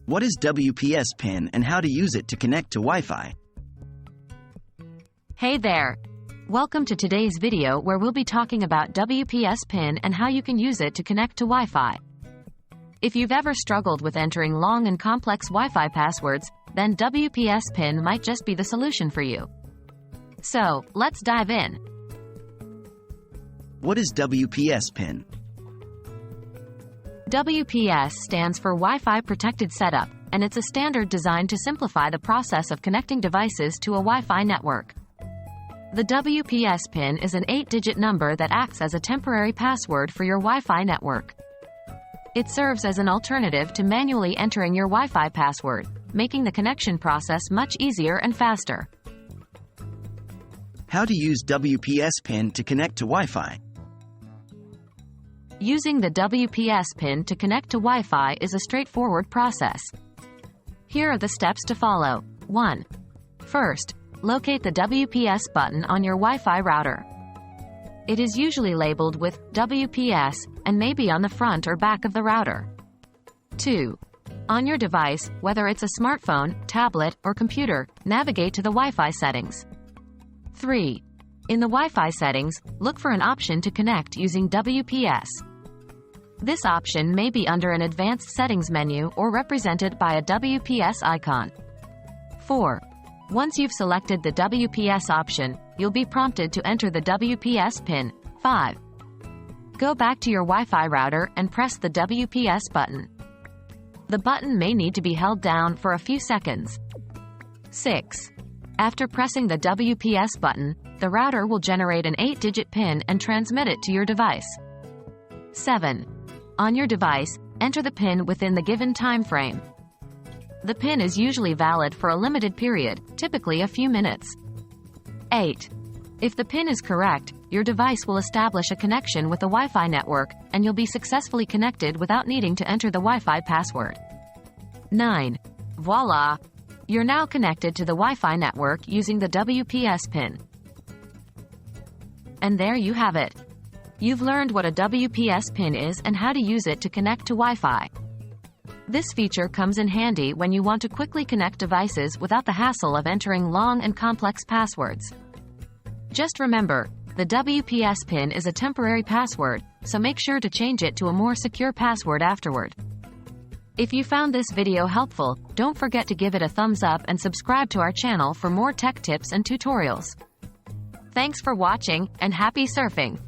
What is WPS PIN and how to use it to connect to Wi-Fi? Hey there! Welcome to today's video where we'll be talking about WPS PIN and how you can use it to connect to Wi-Fi. If you've ever struggled with entering long and complex Wi-Fi passwords, then WPS PIN might just be the solution for you. So, let's dive in. What is WPS PIN? WPS stands for Wi-Fi Protected Setup, and it's a standard designed to simplify the process of connecting devices to a Wi-Fi network. The WPS PIN is an 8-digit number that acts as a temporary password for your Wi-Fi network. It serves as an alternative to manually entering your Wi-Fi password, making the connection process much easier and faster. How to use WPS PIN to connect to Wi-Fi? Using the WPS PIN to connect to Wi-Fi is a straightforward process. Here are the steps to follow. 1. First, locate the WPS button on your Wi-Fi router. It is usually labeled with WPS and may be on the front or back of the router. 2. On your device, whether it's a smartphone, tablet, or computer, navigate to the Wi-Fi settings. 3. In the Wi-Fi settings, look for an option to connect using WPS. This option may be under an advanced settings menu or represented by a WPS icon. 4. Once you've selected the WPS option, you'll be prompted to enter the WPS PIN. 5. Go back to your Wi-Fi router and press the WPS button. The button may need to be held down for a few seconds. 6. After pressing the WPS button, the router will generate an 8-digit PIN and transmit it to your device. 7. On your device, enter the PIN within the given time frame. The PIN is usually valid for a limited period, typically a few minutes. 8. If the PIN is correct, your device will establish a connection with the Wi-Fi network, and you'll be successfully connected without needing to enter the Wi-Fi password. 9. Voila! You're now connected to the Wi-Fi network using the WPS PIN. And there you have it. You've learned what a WPS PIN is and how to use it to connect to Wi-Fi. This feature comes in handy when you want to quickly connect devices without the hassle of entering long and complex passwords. Just remember, the WPS PIN is a temporary password, so make sure to change it to a more secure password afterward. If you found this video helpful, don't forget to give it a thumbs up and subscribe to our channel for more tech tips and tutorials. Thanks for watching, and happy surfing!